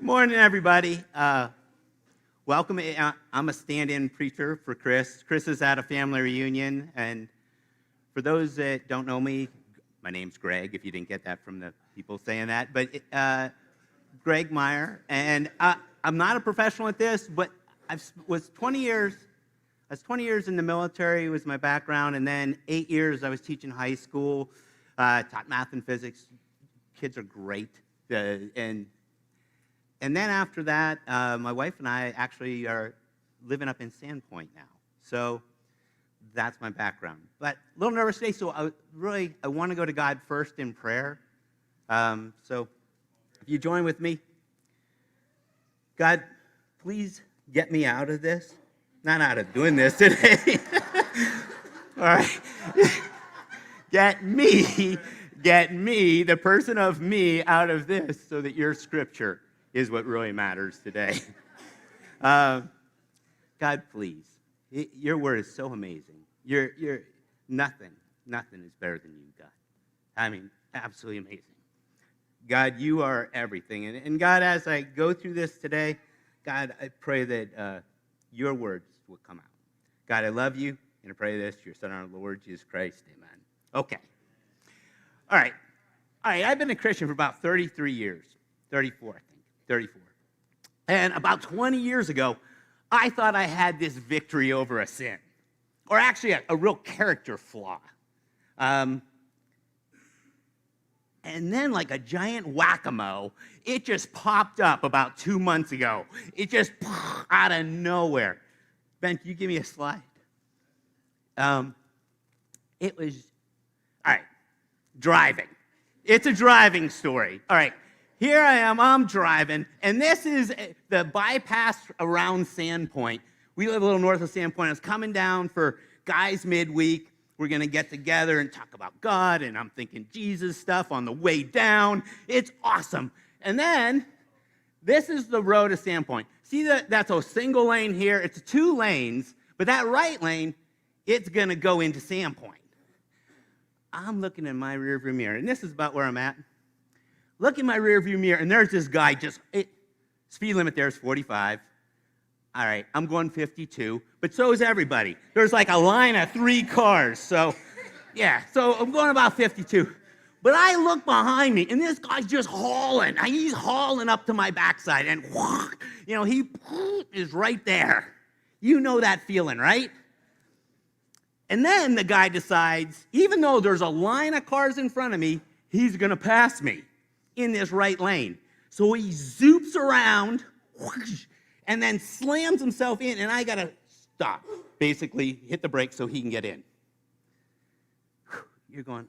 Morning, everybody. Welcome. I'm a stand-in preacher for Chris. Chris is at a family reunion, and for those that don't know me, my name's Greg, if you didn't get that from the people saying that, but Greg Meyer, and I'm not a professional at this, but I was 20 years in the military was my background, and then 8 years I was teaching high school, taught math and physics. Kids are great, and then after that, my wife and I actually are living up in Sandpoint now. So that's my background. But a little nervous today, so I want to go to God first in prayer. So if you join with me, God, please get me out of this. Not out of doing this today. All right. Get me, the person of me, out of this so that your scripture is what really matters today. God, please. Your word is so amazing. You're nothing is better than you, God. I mean, absolutely amazing. God, you are everything. And God, as I go through this today, God, I pray that your words will come out. God, I love you, and I pray this to your Son, our Lord, Jesus Christ. Amen. Okay. All right. I've been a Christian for about 33 years. 34, I think. 34. And about 20 years ago, I thought I had this victory over a sin, or actually a real character flaw. And then, like a giant whack-a-mole, it just popped up about 2 months ago. It just out of nowhere. Ben, can you give me a slide? It was, all right, driving. It's a driving story. All right, here I am, I'm driving, and this is the bypass around Sandpoint. We live a little north of Sandpoint. I was coming down for guys midweek. We're going to get together and talk about God, and I'm thinking Jesus stuff on the way down. It's awesome. And then, this is the road to Sandpoint. See, that's a single lane here. It's 2 lanes, but that right lane, it's going to go into Sandpoint. I'm looking in my rearview mirror, and this is about where I'm at. Look in my rearview mirror, and there's this guy speed limit there is 45. All right, I'm going 52, but so is everybody. There's like a line of 3 cars, so yeah, so I'm going about 52. But I look behind me, and this guy's just hauling. He's hauling up to my backside, and he is right there. You know that feeling, right? And then the guy decides, even though there's a line of cars in front of me, he's going to pass me in this right lane. So he zoops around, and then slams himself in, and I got to stop, basically hit the brakes so he can get in. You're going,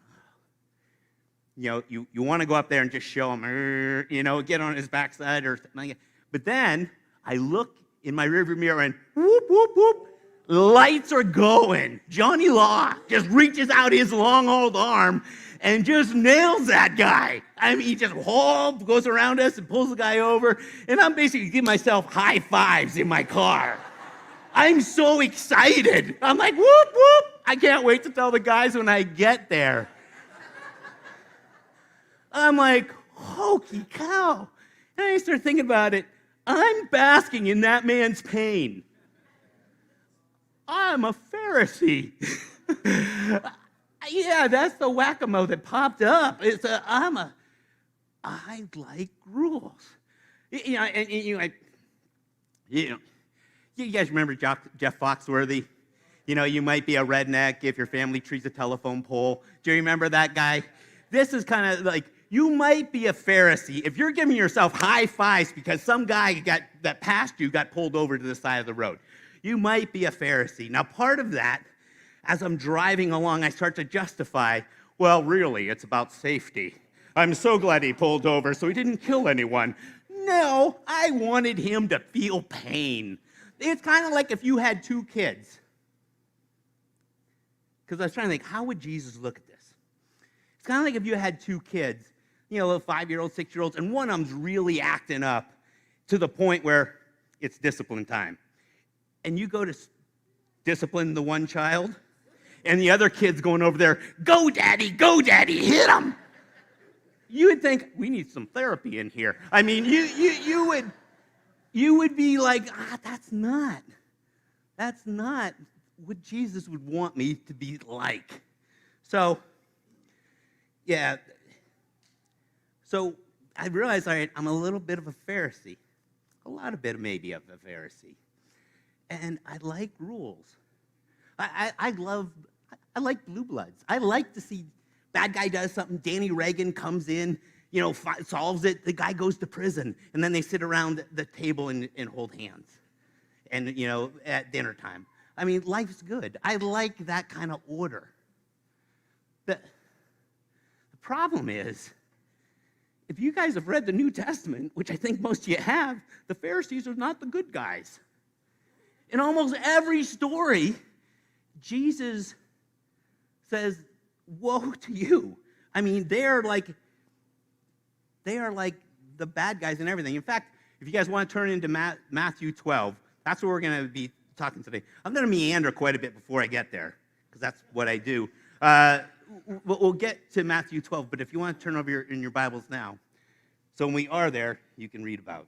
you want to go up there and just show him, get on his backside or something like that. But then I look in my rearview mirror and whoop, whoop, whoop, lights are going. Johnny Law just reaches out his long old arm and just nails that guy. I mean, he just goes around us and pulls the guy over, and I'm basically giving myself high fives in my car. I'm so excited. I'm like, whoop, whoop. I can't wait to tell the guys when I get there. I'm like, holy cow. And I start thinking about it. I'm basking in that man's pain. I'm a Pharisee. Yeah, that's the whack-a-mole that popped up. I like rules. You guys remember Jeff Foxworthy? You might be a redneck if your family trees a telephone pole. Do you remember that guy? This is kind of like, you might be a Pharisee if you're giving yourself high fives because some guy that passed you got pulled over to the side of the road. You might be a Pharisee. Now, part of that, as I'm driving along, I start to justify, well, really, it's about safety. I'm so glad he pulled over so he didn't kill anyone. No, I wanted him to feel pain. It's kind of like if you had 2 kids. Because I was trying to think, how would Jesus look at this? It's kind of like if you had 2 kids, little 5-year-olds, 6-year-olds, and one of them's really acting up to the point where it's discipline time. And you go to discipline the one child, and the other kid's going over there, go, daddy, hit him. you would think, we need some therapy in here. I mean, you would be like, that's not what Jesus would want me to be like. So, yeah. So I realized, all right, I'm a little bit of a Pharisee. A lot of bit maybe of a Pharisee. And I like rules. I like blue bloods. I like to see bad guy does something, Danny Reagan comes in, solves it, the guy goes to prison, and then they sit around the table and hold hands. And, at dinner time. I mean, life's good. I like that kind of order. The problem is, if you guys have read the New Testament, which I think most of you have, the Pharisees are not the good guys. In almost every story, Jesus says, woe to you. I mean, they are like the bad guys and everything. In fact, if you guys want to turn into Matthew 12, that's what we're going to be talking today. I'm going to meander quite a bit before I get there, because that's what I do. We'll get to Matthew 12, but if you want to turn over in your Bibles now, so when we are there, you can read about.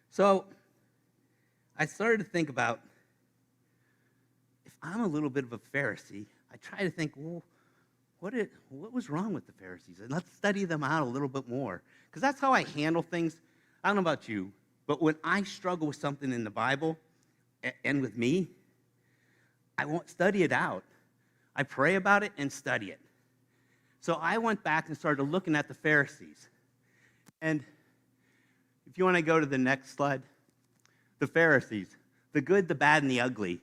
So I started to think about, if I'm a little bit of a Pharisee, I try to think, well, what was wrong with the Pharisees? And let's study them out a little bit more, because that's how I handle things. I don't know about you, but when I struggle with something in the Bible and with me, I won't study it out. I pray about it and study it. So I went back and started looking at the Pharisees. And if you want to go to the next slide, the Pharisees, the good, the bad, and the ugly.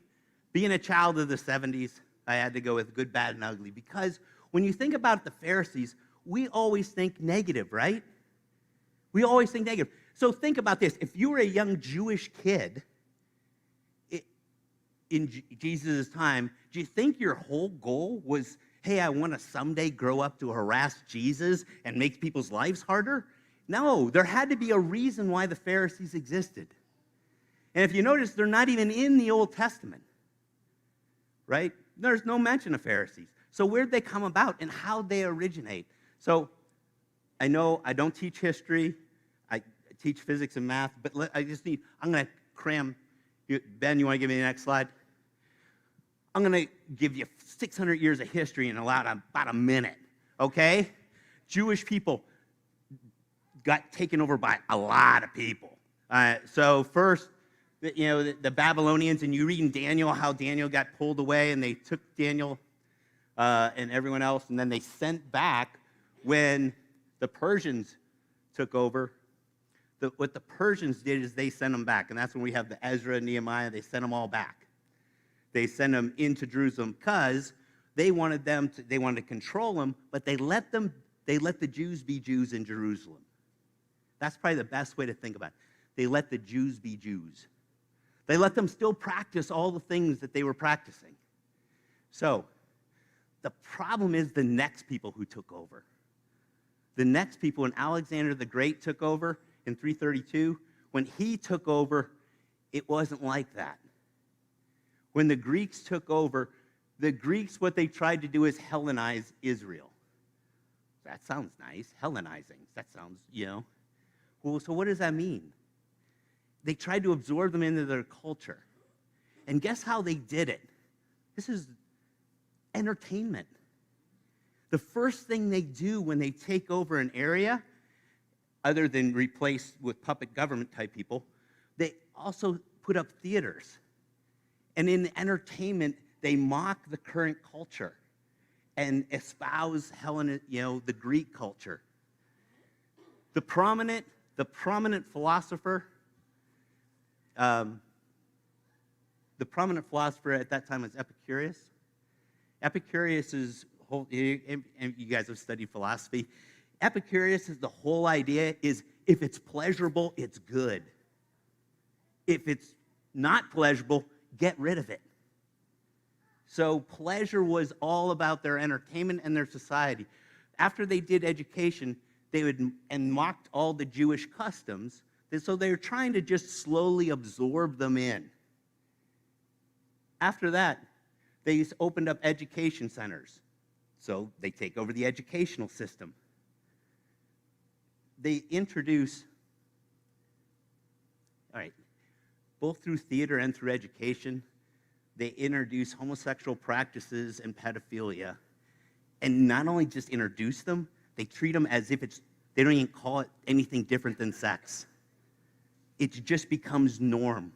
Being a child of the 70s, I had to go with good, bad, and ugly, because when you think about the Pharisees, we always think negative, right? We always think negative. So think about this. If you were a young Jewish kid in Jesus' time, do you think your whole goal was, hey, I want to someday grow up to harass Jesus and make people's lives harder? No, there had to be a reason why the Pharisees existed. And if you notice, they're not even in the Old Testament, right? There's no mention of Pharisees. So where'd they come about and how'd they originate? So I know I don't teach history. I teach physics and math, but I'm going to cram. Ben, you want to give me the next slide? I'm going to give you 600 years of history in about a minute, okay? Jewish people got taken over by a lot of people. So first, the Babylonians, and you read in Daniel how Daniel got pulled away, and they took Daniel and everyone else, and then they sent back when the Persians took over. What the Persians did is they sent them back, and that's when we have the Ezra and Nehemiah. They sent them all back. They sent them into Jerusalem because they wanted to control them, but they let the Jews be Jews in Jerusalem. That's probably the best way to think about it. They let the Jews be Jews. They let them still practice all the things that they were practicing. So the problem is the next people who took over. The next people, when Alexander the Great took over in 332, when he took over, it wasn't like that. When the Greeks took over, what they tried to do is Hellenize Israel. That sounds nice, Hellenizing. That sounds, Well, so what does that mean? They tried to absorb them into their culture. And guess how they did it? This is entertainment. The first thing they do when they take over an area, other than replace with puppet government type people, they also put up theaters. And in entertainment, they mock the current culture and espouse the Greek culture. The prominent philosopher, at that time was Epicurus. Epicurus's whole, and you guys have studied philosophy. Epicurus is the whole idea is if it's pleasurable, it's good. If it's not pleasurable, get rid of it. So pleasure was all about their entertainment and their society. After they did education, they would and mocked all the Jewish customs. So they were trying to just slowly absorb them in. After that, they opened up education centers. So they take over the educational system. They introduce, all right, both through theater and through education, they introduce homosexual practices and pedophilia. And not only just introduce them, they treat them as if they don't even call it anything different than sex. It just becomes norm.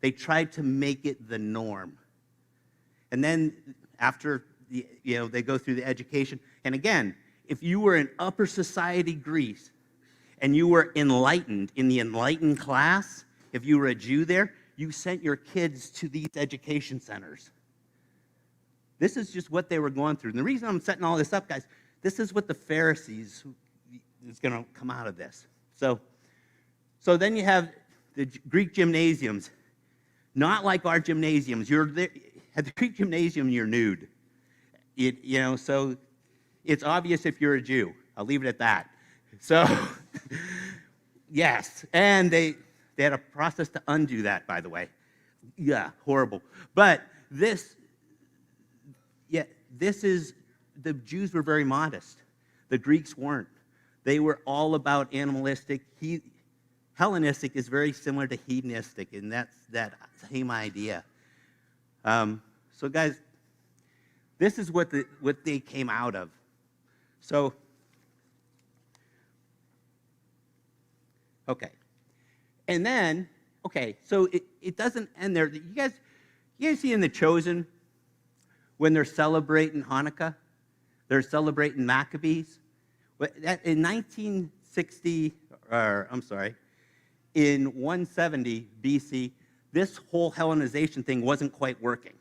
They try to make it the norm. And then after they go through the education, and again, if you were in upper society Greece and you were enlightened in the enlightened class, if you were a Jew there, you sent your kids to these education centers. This is just what they were going through. And the reason I'm setting all this up, guys, this is what the Pharisees is going to come out of this. So then you have the Greek gymnasiums. Not like our gymnasiums. You're there, at the Greek gymnasium, you're nude. So it's obvious if you're a Jew. I'll leave it at that. So, yes. And they had a process to undo that, by the way. Yeah, horrible. But the Jews were very modest. The Greeks weren't. They were all about animalistic. Hellenistic is very similar to hedonistic, and that's that same idea. So guys, this is what they came out of. So, okay. And then, so it doesn't end there. You guys see in The Chosen, when they're celebrating Hanukkah, they're celebrating Maccabees. In 170 BC, this whole Hellenization thing wasn't quite working.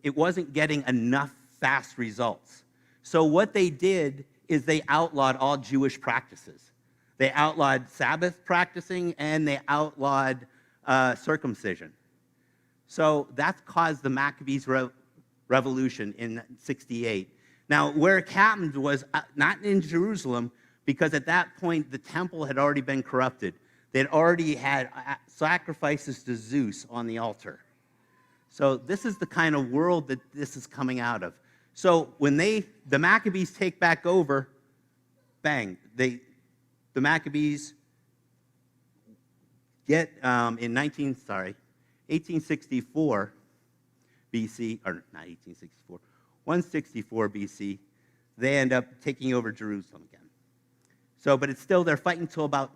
It wasn't getting enough fast results. So what they did is they outlawed all Jewish practices. They outlawed Sabbath practicing, and they outlawed circumcision. So that's caused the Maccabees revolution in 68. Now, where it happened was not in Jerusalem, because at that point the temple had already been corrupted. They'd already had sacrifices to Zeus on the altar. So this is the kind of world that this is coming out of. So when the Maccabees take back over, bang, the Maccabees get in 1864 BC, or not 1864, 164 BC, they end up taking over Jerusalem again. So, but it's still, they're fighting until about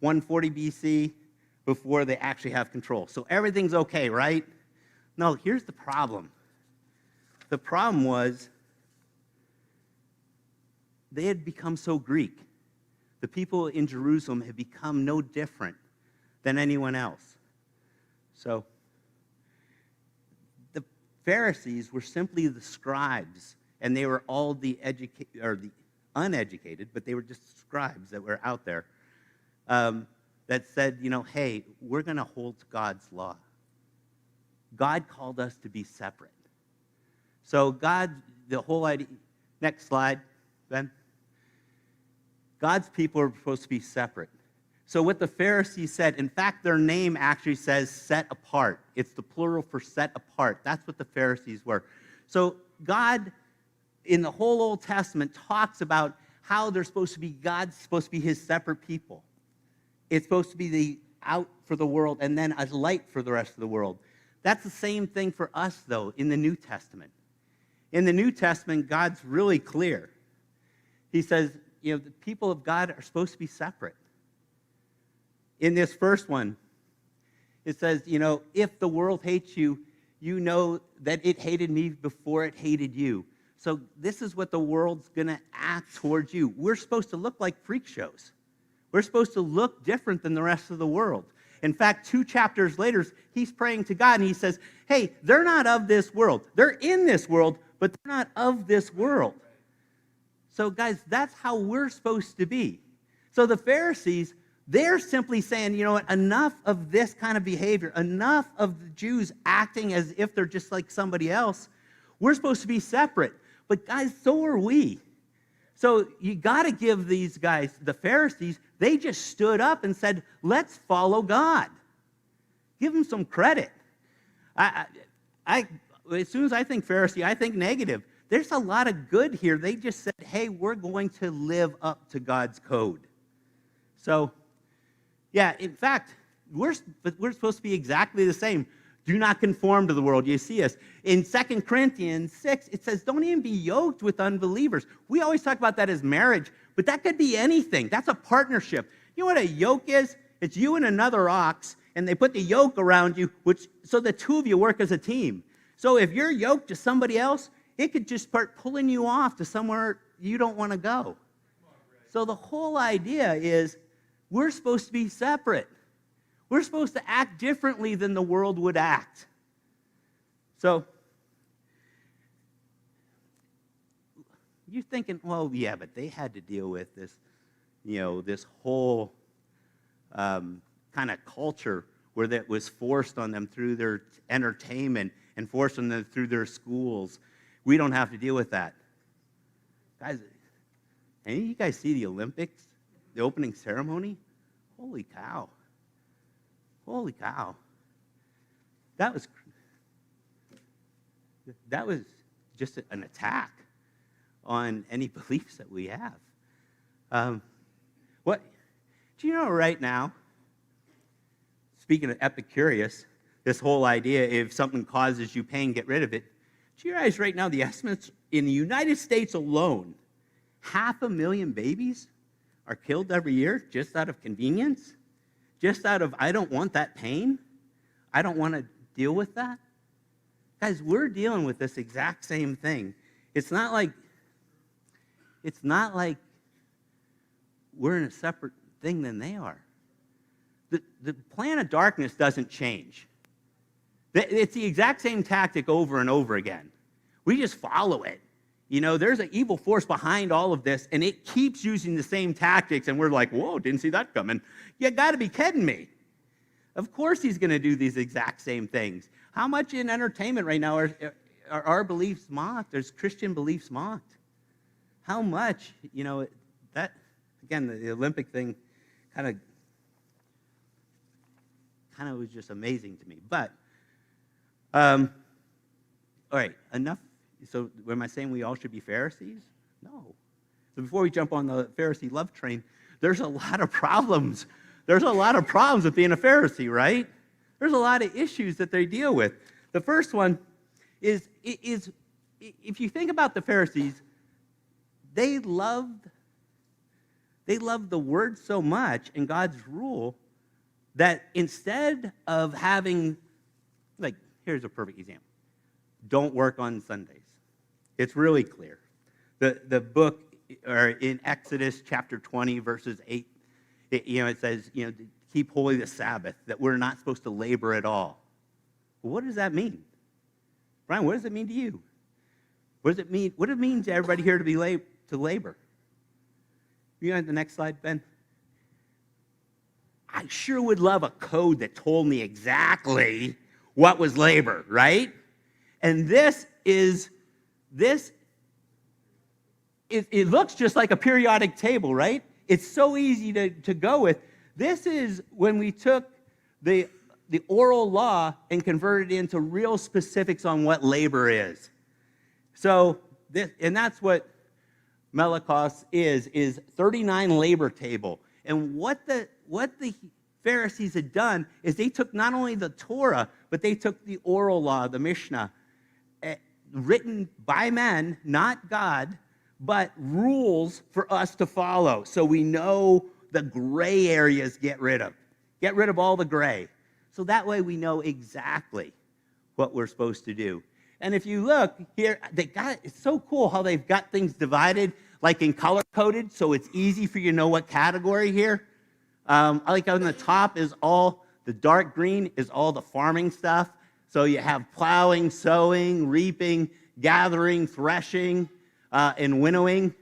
140 BC before they actually have control. So everything's okay, right? No, here's the problem. The problem was they had become so Greek. The people in Jerusalem had become no different than anyone else. So the Pharisees were simply the scribes, and they were all the uneducated, but they were just scribes that were out there that said, hey, we're going to hold to God's law. God called us to be separate. So God, the whole idea, next slide, Ben. God's people are supposed to be separate. So what the Pharisees said, in fact, their name actually says set apart. It's the plural for set apart. That's what the Pharisees were. So God, in the whole Old Testament, talks about how they're supposed to be, God's supposed to be his separate people. It's supposed to be the out for the world and then a light for the rest of the world. That's the same thing for us, though, in the New Testament. In the New Testament, God's really clear. He says, the people of God are supposed to be separate. In this first one, it says, if the world hates you, you know that it hated me before it hated you. So this is what the world's going to act towards you. We're supposed to look like freak shows. We're supposed to look different than the rest of the world. In fact, 2 chapters later, he's praying to God, and he says, hey, they're not of this world. They're in this world, but they're not of this world. So, guys, that's how we're supposed to be. So the Pharisees, they're simply saying, you know what, enough of this kind of behavior, enough of the Jews acting as if they're just like somebody else. We're supposed to be separate. But, guys, so are we. So you got to give these guys, the Pharisees, they just stood up and said, let's follow God. Give them some credit. As soon as I think Pharisee, I think negative. there's a lot of good here. They just said, hey, we're going to live up to God's code. So, yeah, in fact, we're supposed to be exactly the same. Do not conform to the world. You see us. In 2 Corinthians 6, it says, don't even be yoked with unbelievers. We always talk about that as marriage, but that could be anything. That's a partnership. You know what a yoke is? It's you and another ox, and they put the yoke around you, so the two of you work as a team. So if you're yoked to somebody else, it could just start pulling you off to somewhere you don't want to go. So the whole idea is we're supposed to be separate. We're supposed to act differently than the world would act. So you're thinking, well, yeah, but they had to deal with this, this whole kind of culture where that was forced on them through their entertainment and forced on them through their schools. We don't have to deal with that. Guys, any of you guys see the Olympics, the opening ceremony? Holy cow. Holy cow. That was just an attack on any beliefs that we have. Do you know right now, speaking of Epicurus, this whole idea, if something causes you pain, get rid of it. Do you realize right now the estimates in the United States alone, 500,000 babies are killed every year just out of convenience? Just out of, I don't want that pain. I don't want to deal with that. Guys, we're dealing with this exact same thing. It's not like we're in a separate thing than they are. The plan of darkness doesn't change. It's the exact same tactic over and over again. We just follow it. There's an evil force behind all of this, and it keeps using the same tactics, and we're like, whoa, didn't see that coming. You got to be kidding me. Of course he's going to do these exact same things. How much in entertainment right now are our beliefs mocked? There's Christian beliefs mocked. How much, that, again, the Olympic thing kind of was just amazing to me. But, all right, enough. So am I saying we all should be Pharisees? No. So before we jump on the Pharisee love train, there's a lot of problems. There's a lot of problems with being a Pharisee, right? There's a lot of issues that they deal with. The first one is if you think about the Pharisees, they loved the word so much and God's rule that instead of having, here's a perfect example. Don't work on Sundays. It's really clear. The book, or in Exodus chapter 20, verses 8, it says, keep holy the Sabbath, that we're not supposed to labor at all. Well, what does that mean? Brian, what does it mean to you? What does it mean? What does it mean to everybody here to labor? You got the next slide, Ben? I sure would love a code that told me exactly what was labor, right? And it looks just like a periodic table, right? It's so easy to go with. This is when we took the oral law and converted it into real specifics on what labor is. So, and that's what Melikos is 39 labor table. And what the Pharisees had done is they took not only the Torah, but they took the oral law, the Mishnah, written by men, not God, but rules for us to follow. So we know the gray areas get rid of. Get rid of all the gray. So that way we know exactly what we're supposed to do. And if you look here, it's so cool how they've got things divided, like in color-coded, so it's easy for you to know what category here. Like on the top is all, the dark green is all the farming stuff. So you have plowing, sowing, reaping, gathering, threshing, and winnowing.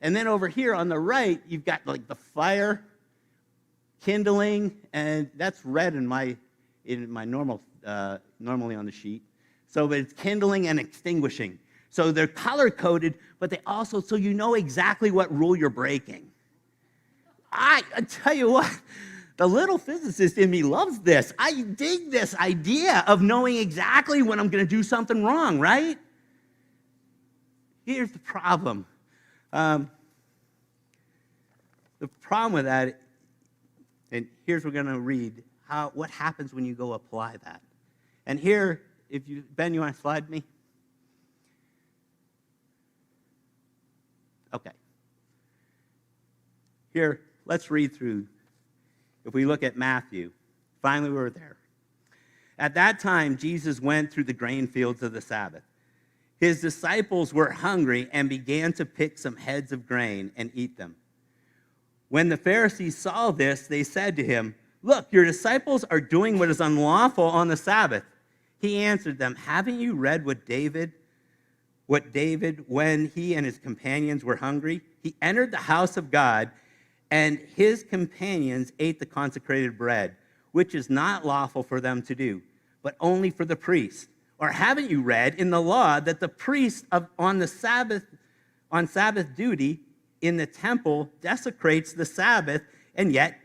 And then over here on the right, you've got like the fire, kindling, and that's red in my normal, normally on the sheet. So but it's kindling and extinguishing. So they're color-coded, but they also, so you know exactly what rule you're breaking. I tell you what, the little physicist in me loves this. I dig this idea of knowing exactly when I'm going to do something wrong, right? here's the problem. The problem with that, and here's we're going to read what happens when you go apply that. And here, Ben, you want to slide me? Okay. Here, let's read through. If we look at Matthew, finally we're there. At that time, Jesus went through the grain fields of the Sabbath. His disciples were hungry and began to pick some heads of grain and eat them. When the Pharisees saw this, they said to him, "Look, your disciples are doing what is unlawful on the Sabbath." He answered them, "Haven't you read what David, when he and his companions were hungry, he entered the house of God, and his companions ate the consecrated bread, which is not lawful for them to do, but only for the priest? Or haven't you read in the law that the priest on Sabbath duty in the temple desecrates the Sabbath, and yet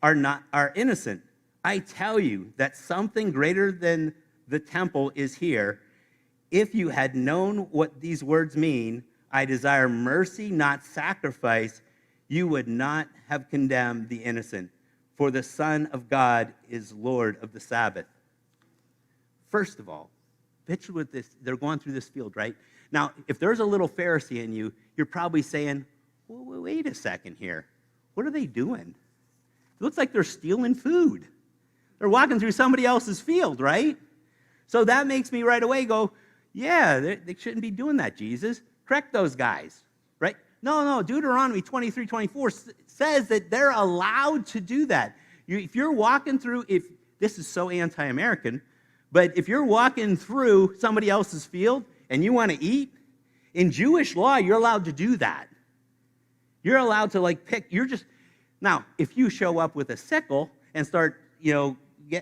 are innocent? I tell you that something greater than the temple is here. If you had known what these words mean, I desire mercy, not sacrifice, you would not have condemned the innocent, for the Son of God is Lord of the Sabbath." First of all, picture with this, they're going through this field, right? Now, if there's a little Pharisee in you, you're probably saying, well, wait a second here. What are they doing? It looks like they're stealing food. They're walking through somebody else's field, right? So that makes me right away go, yeah, they shouldn't be doing that, Jesus. Correct those guys, right? No, Deuteronomy 23:24 says that they're allowed to do that. If you're walking through, this is so anti-American, but if you're walking through somebody else's field and you want to eat, in Jewish law, you're allowed to do that. You're allowed to pick, now, if you show up with a sickle and start,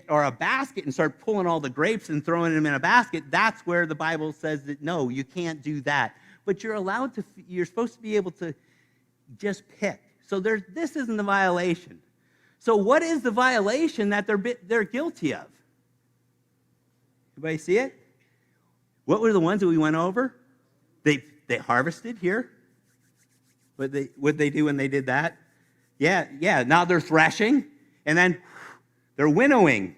or a basket and start pulling all the grapes and throwing them in a basket, that's where the Bible says that, no, you can't do that. But you're supposed to be able to just pick. So this isn't the violation. So what is the violation that they're guilty of? Everybody see it? What were the ones that we went over? They harvested here. What'd they do when they did that? Yeah. Now they're threshing, and then they're winnowing.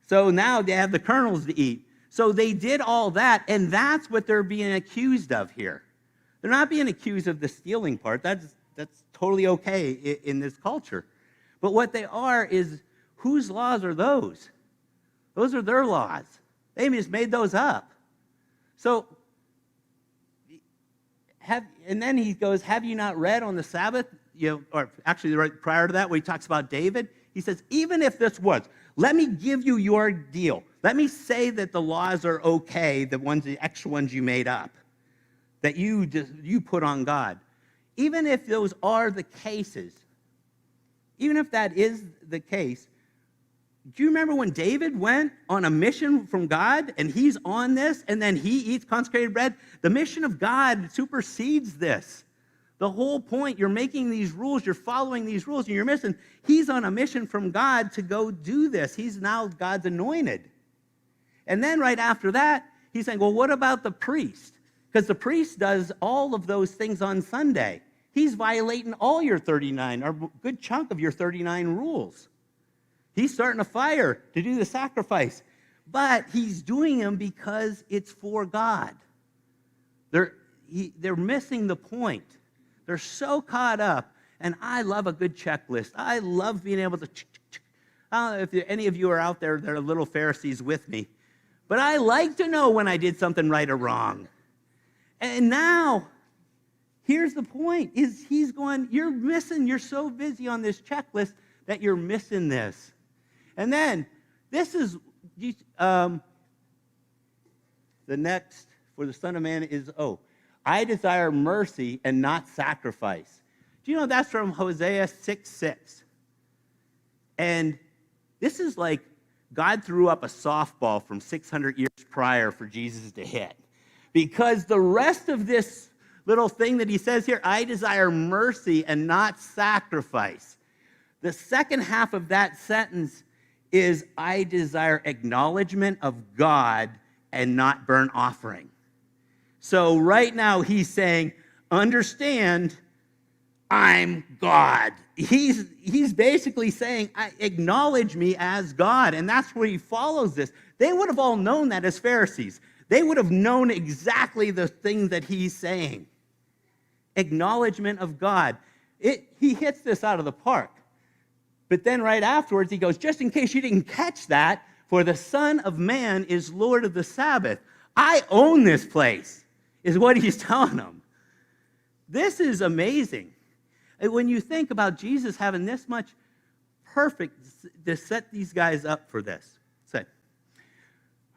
So now they have the kernels to eat. So they did all that, and that's what they're being accused of here. They're not being accused of the stealing part. That's totally okay in this culture. But what they are is, whose laws are those? Those are their laws. They just made those up. So, and then he goes, have you not read on the Sabbath? Or actually right prior to that, where he talks about David, he says, even if this was, let me give you your deal. Let me say that the laws are okay, the extra ones you made up, that you put on God. Even if those are the cases, even if that is the case, do you remember when David went on a mission from God and he's on this and then he eats consecrated bread? The mission of God supersedes this. The whole point, you're making these rules, you're following these rules, and you're missing. He's on a mission from God to go do this. He's now God's anointed. And then right after that, he's saying, well, what about the priest? Because the priest does all of those things on Sunday. He's violating all your 39, or a good chunk of your 39 rules. He's starting a fire to do the sacrifice. But he's doing them because it's for God. They're missing the point. They're so caught up, and I love a good checklist. I love being able to I don't know if any of you are out there that are little Pharisees with me, but I like to know when I did something right or wrong. And now, here's the point, is he's going, you're so busy on this checklist that you're missing this. And then, this is, the next for the Son of Man is, I desire mercy and not sacrifice. Do you know that's from Hosea 6:6? And this is like God threw up a softball from 600 years prior for Jesus to hit. Because the rest of this little thing that he says here, I desire mercy and not sacrifice. The second half of that sentence is, I desire acknowledgement of God and not burnt offering. So right now he's saying, understand, I'm God. He's basically saying, acknowledge me as God. And that's where he follows this. They would have all known that as Pharisees. They would have known exactly the thing that he's saying. Acknowledgement of God. He hits this out of the park. But then right afterwards, he goes, just in case you didn't catch that, for the Son of Man is Lord of the Sabbath. I own this place, is what he's telling them. This is amazing. And when you think about Jesus having this much perfect to set these guys up for this. So,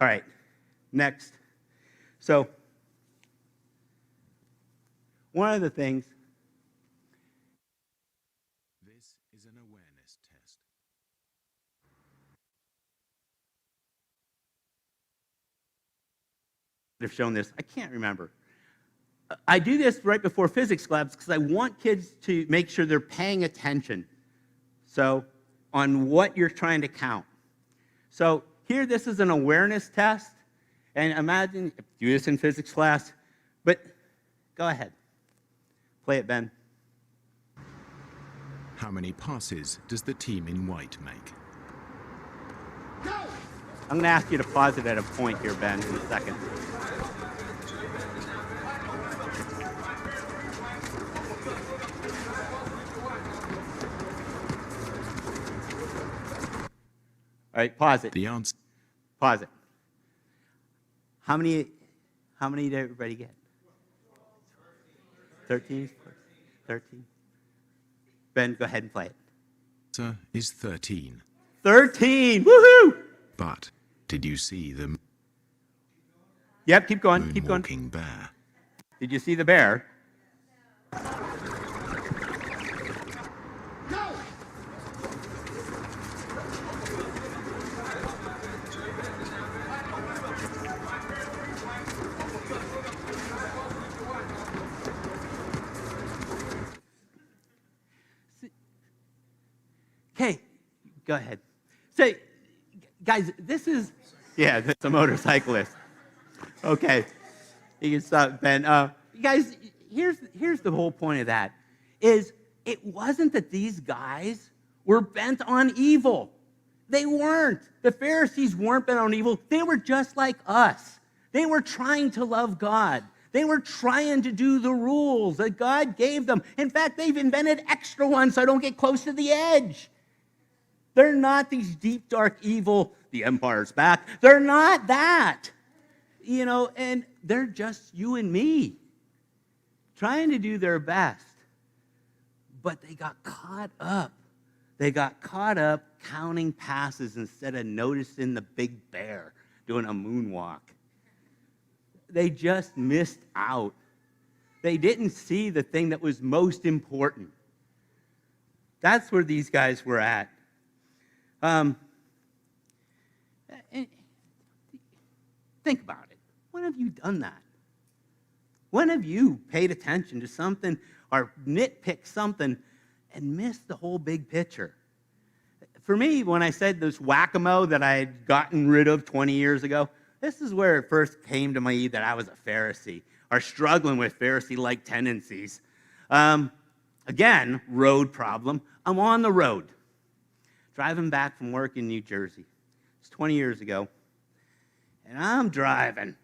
all right, next. So, one of the things. This is an awareness test. They've shown this. I can't remember. I do this right before physics labs because I want kids to make sure they're paying attention. So, on what you're trying to count. So, here this is an awareness test. And imagine, do this in physics class. But go ahead. Play it, Ben. How many passes does the team in white make? I'm going to ask you to pause it at a point here, Ben, in a second. All right, pause it. The answer. Pause it. How many did everybody get? 13? 13? Ben, go ahead and play it. Answer is 13. 13! Woohoo! But did you see the Yep, keep going, keep going. moonwalking bear? Did you see the bear? Okay, go ahead. Say, guys, this is, yeah, that's a motorcyclist. Okay, you can stop, Ben. Guys, here's the whole point of that, is it wasn't that these guys were bent on evil. They weren't. The Pharisees weren't bent on evil. They were just like us. They were trying to love God. They were trying to do the rules that God gave them. In fact, they've invented extra ones so I don't get close to the edge. They're not these deep, dark, evil, the empire's back. They're not that. You know, and they're just you and me, trying to do their best. But they got caught up. They got caught up counting passes instead of noticing the big bear doing a moonwalk. They just missed out. They didn't see the thing that was most important. That's where these guys were at. Think about it. When have you done that? When have you paid attention to something or nitpicked something and missed the whole big picture? For me, when I said this whack-a-mole that I had gotten rid of 20 years ago, this is where it first came to me that I was a Pharisee or struggling with Pharisee-like tendencies. Again, road problem. I'm on the road, driving back from work in New Jersey. It's 20 years ago. And I'm driving.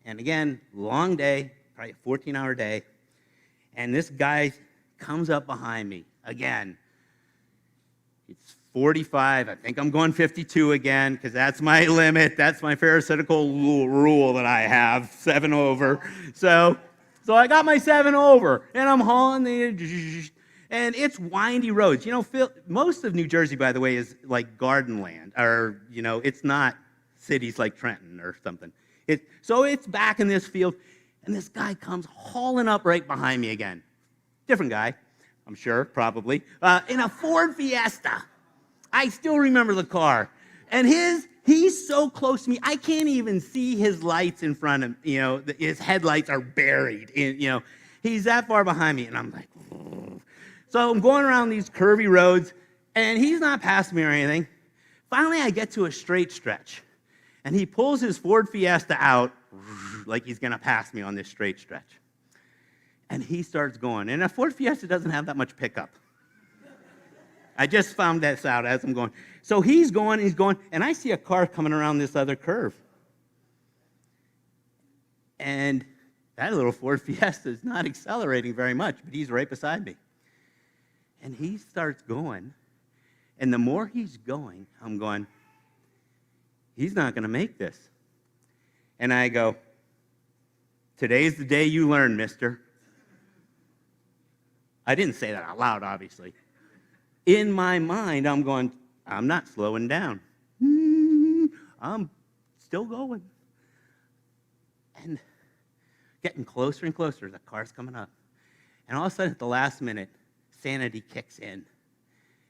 And again, long day, probably a 14-hour day. And this guy comes up behind me. Again, it's 45. I think I'm going 52 again because that's my limit. That's my Pharisaical rule that I have, 7 over. So I got my 7 over, and I'm hauling the... And it's windy roads. You know, most of New Jersey, by the way, is like garden land. Or, you know, it's not cities like Trenton or something. So it's back in this field, and this guy comes hauling up right behind me again. Different guy, I'm sure, probably, in a Ford Fiesta. I still remember the car. And he's so close to me, I can't even see his lights in front of him. You know, his headlights are buried. He's that far behind me, and I'm like, oh. So I'm going around these curvy roads, and he's not passing me or anything. Finally, I get to a straight stretch, and he pulls his Ford Fiesta out like he's going to pass me on this straight stretch. And he starts going. And a Ford Fiesta doesn't have that much pickup. I just found this out as I'm going. So he's going, and I see a car coming around this other curve. And that little Ford Fiesta is not accelerating very much, but he's right beside me. And he starts going, and the more he's going, I'm going, he's not going to make this. And I go, today's the day you learn, mister. I didn't say that out loud, obviously. In my mind, I'm going, I'm not slowing down. I'm still going. And getting closer and closer, the car's coming up. And all of a sudden, at the last minute, sanity kicks in.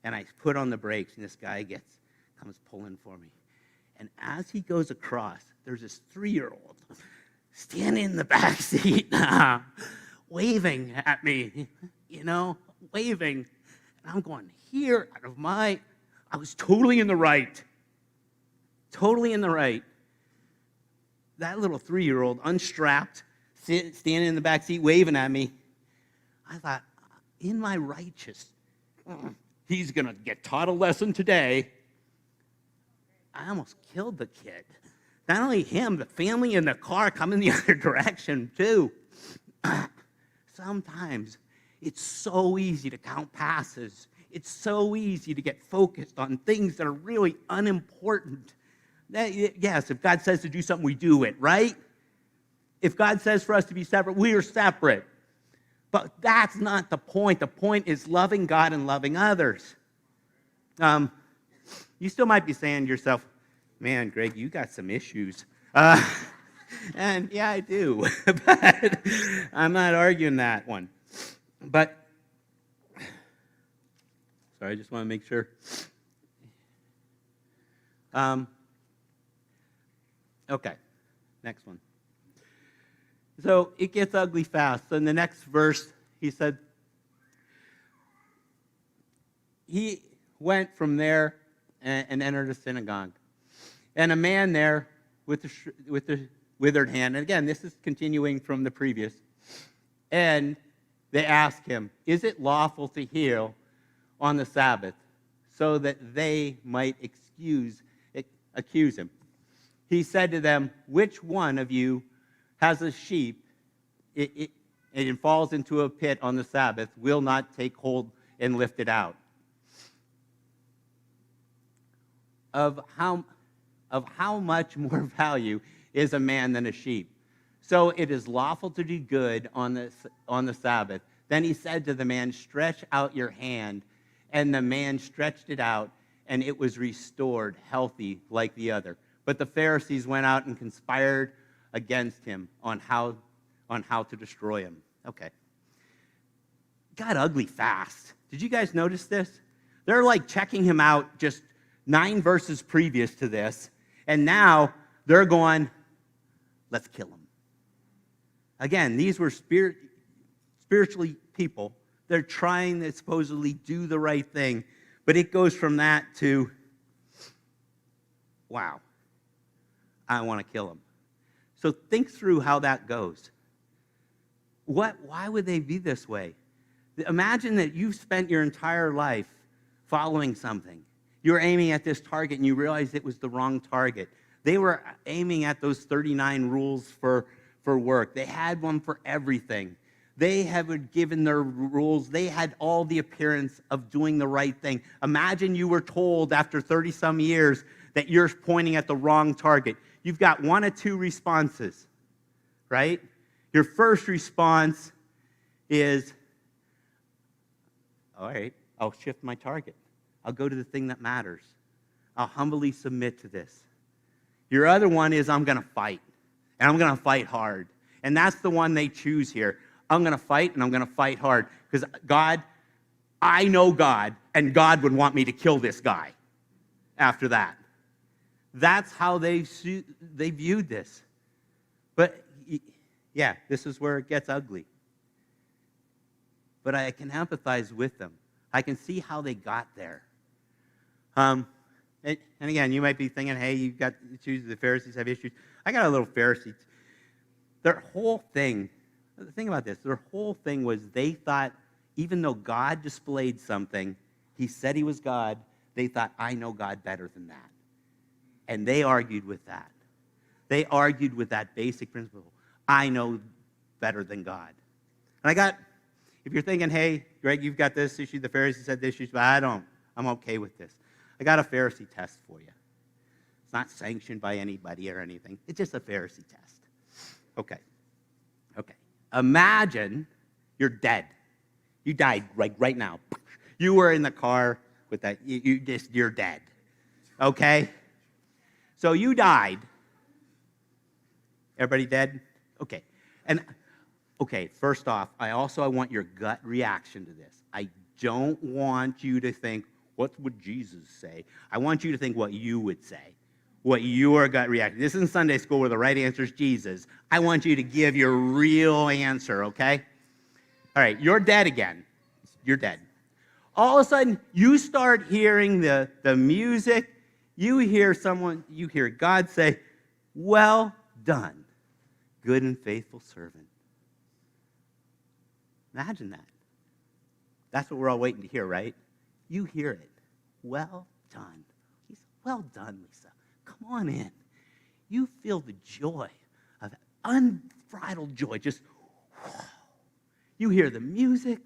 And I put on the brakes, and this guy comes pulling for me. And as he goes across, there's this 3-year-old standing in the back seat, waving at me, waving. And I'm going, I was totally in the right. Totally in the right. That little 3-year-old, unstrapped, standing in the back seat, waving at me. I thought, in my righteous, he's going to get taught a lesson today. I almost killed the kid. Not only him, the family in the car coming the other direction, too. Sometimes it's so easy to count passes. It's so easy to get focused on things that are really unimportant. Yes, if God says to do something, we do it, right? If God says for us to be separate, we are separate. But that's not the point. The point is loving God and loving others. You still might be saying to yourself, man, Greg, you got some issues. And yeah, I do. But I'm not arguing that one. But, sorry, I just want to make sure. Okay, next one. So it gets ugly fast. So in the next verse, he said, he went from there and entered a synagogue. And a man there with the withered hand, and again, this is continuing from the previous, and they asked him, is it lawful to heal on the Sabbath, so that they might accuse him? He said to them, which one of you has a sheep, it falls into a pit on the Sabbath, will not take hold and lift it out? Of how much more value is a man than a sheep? So it is lawful to do good on the Sabbath. Then he said to the man, stretch out your hand. And the man stretched it out, and it was restored, healthy like the other. But the Pharisees went out and conspired against him on how to destroy him. Okay. Got ugly fast. Did you guys notice this? They're like checking him out just 9 verses previous to this, and now they're going, let's kill him. Again, these were spiritually people. They're trying to supposedly do the right thing, but it goes from that to, wow, I want to kill him. So think through how that goes. Why would they be this way? Imagine that you've spent your entire life following something. You were aiming at this target, and you realized it was the wrong target. They were aiming at those 39 rules for work. They had one for everything. They had given their rules. They had all the appearance of doing the right thing. Imagine you were told after 30-some years that you're pointing at the wrong target. You've got 1 of 2 responses, right? Your first response is, all right, I'll shift my target. I'll go to the thing that matters. I'll humbly submit to this. Your other one is, I'm going to fight, and I'm going to fight hard. And that's the one they choose here. I'm going to fight, and I'm going to fight hard, because God, I know God, and God would want me to kill this guy after that. That's how they viewed this. But, yeah, this is where it gets ugly. But I can empathize with them. I can see how they got there. And again, you might be thinking, hey, you've got issues, the Pharisees have issues. I got a little Pharisee Their whole thing, think about this, their whole thing was they thought, even though God displayed something, he said he was God, they thought, I know God better than that. And they argued with that. They argued with that basic principle. I know better than God. And if you're thinking, hey, Greg, you've got this issue, the Pharisee said this issue, but I don't. I'm okay with this. I got a Pharisee test for you. It's not sanctioned by anybody or anything. It's just a Pharisee test. Okay. Imagine you're dead. You died right now. You were in the car with that. You're dead. Okay? So you died. Everybody dead? Okay. First off, I want your gut reaction to this. I don't want you to think, what would Jesus say? I want you to think what you would say, what your gut reaction. This isn't Sunday school where the right answer is Jesus. I want you to give your real answer, okay? All right, you're dead again. You're dead. All of a sudden, you start hearing the music. You hear God say, well done, good and faithful servant. Imagine that. That's what we're all waiting to hear, right? You hear it. Well done. He said, well done, Lisa. Come on in. You feel the joy of unbridled joy. Just, whoa. You hear the music.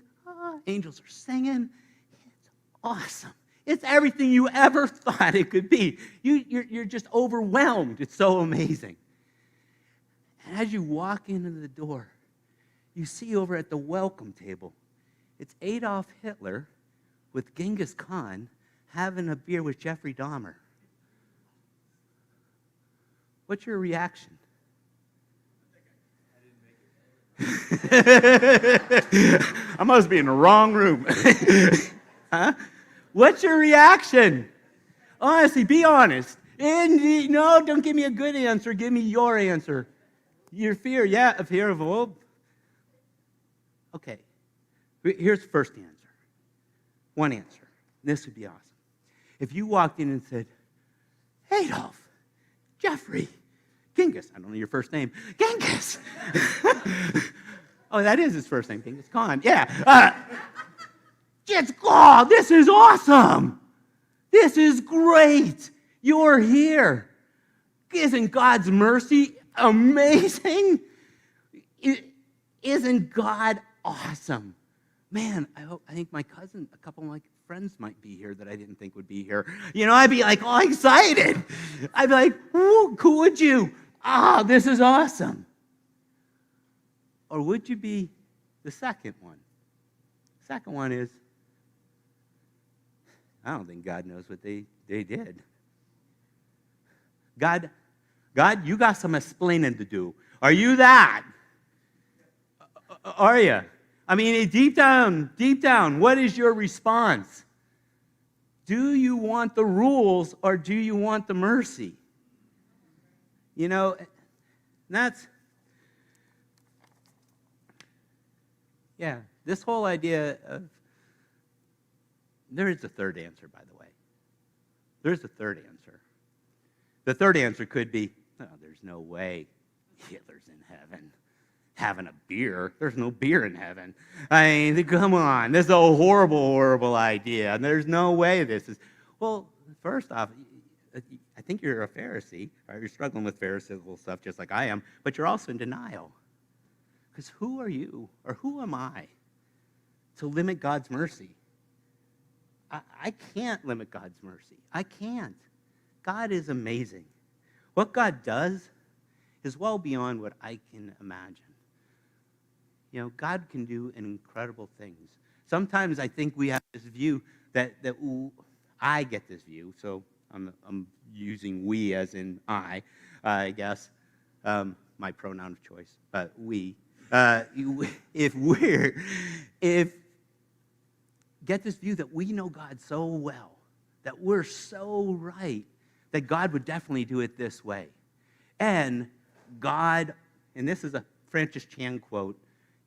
Angels are singing. It's awesome. It's everything you ever thought it could be. You're just overwhelmed. It's so amazing. And as you walk into the door, you see over at the welcome table, it's Adolf Hitler with Genghis Khan having a beer with Jeffrey Dahmer. What's your reaction? I must be in the wrong room. Huh? What's your reaction? Honestly, be honest. And no, don't give me a good answer. Give me your answer. Your fear, a fear of, okay. Here's the first answer. One answer. This would be awesome. If you walked in and said, Adolf, Jeffrey, Genghis, I don't know your first name, Genghis. Oh, that is his first name, Genghis Khan. Yeah. This is awesome. This is great. You're here. Isn't God's mercy amazing? Isn't God awesome? Man, I think my cousin, a couple of my friends might be here that I didn't think would be here. I'd be like all excited. I'd be like, who would you? This is awesome. Or would you be the second one? Second one is, I don't think God knows what they did. God, you got some explaining to do. Are you that? Are you? I mean, deep down, what is your response? Do you want the rules or do you want the mercy? This whole idea of, there is a third answer, by the way. There's a third answer. The third answer could be, there's no way Hitler's in heaven having a beer. There's no beer in heaven. I mean, come on. This is a horrible, horrible idea. And there's no way this is. Well, first off, I think you're a Pharisee, right? You're struggling with Pharisaical stuff just like I am, but you're also in denial. Because who are you, or who am I, to limit God's mercy? I can't limit God's mercy. I can't. God is amazing. What God does is well beyond what I can imagine. God can do incredible things. Sometimes I think we have this view that I get this view, so I'm using we as in I guess, my pronoun of choice, we. If get this view that we know God so well, that we're so right, that God would definitely do it this way. And God, and this is a Francis Chan quote,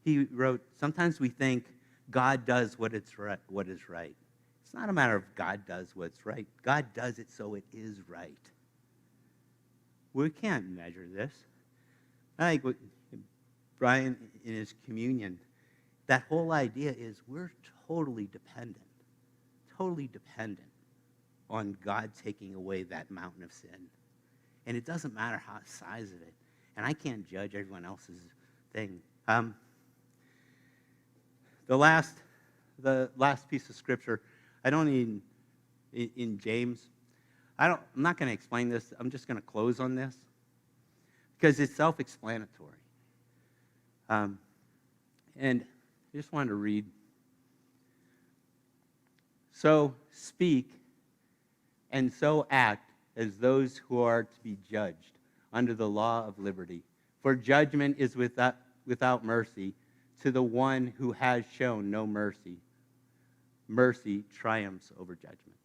he wrote, sometimes we think God does what is right. It's not a matter of God does what's right. God does it so it is right. We can't measure this. I think Brian in his communion, that whole idea is we're totally dependent on God taking away that mountain of sin. And it doesn't matter how the size of it. And I can't judge everyone else's thing. The last piece of scripture, I don't even, in James, I'm not going to explain this. I'm just going to close on this because it's self-explanatory. And I just wanted to read. So speak and so act as those who are to be judged under the law of liberty. For judgment is without mercy to the one who has shown no mercy. Mercy triumphs over judgment.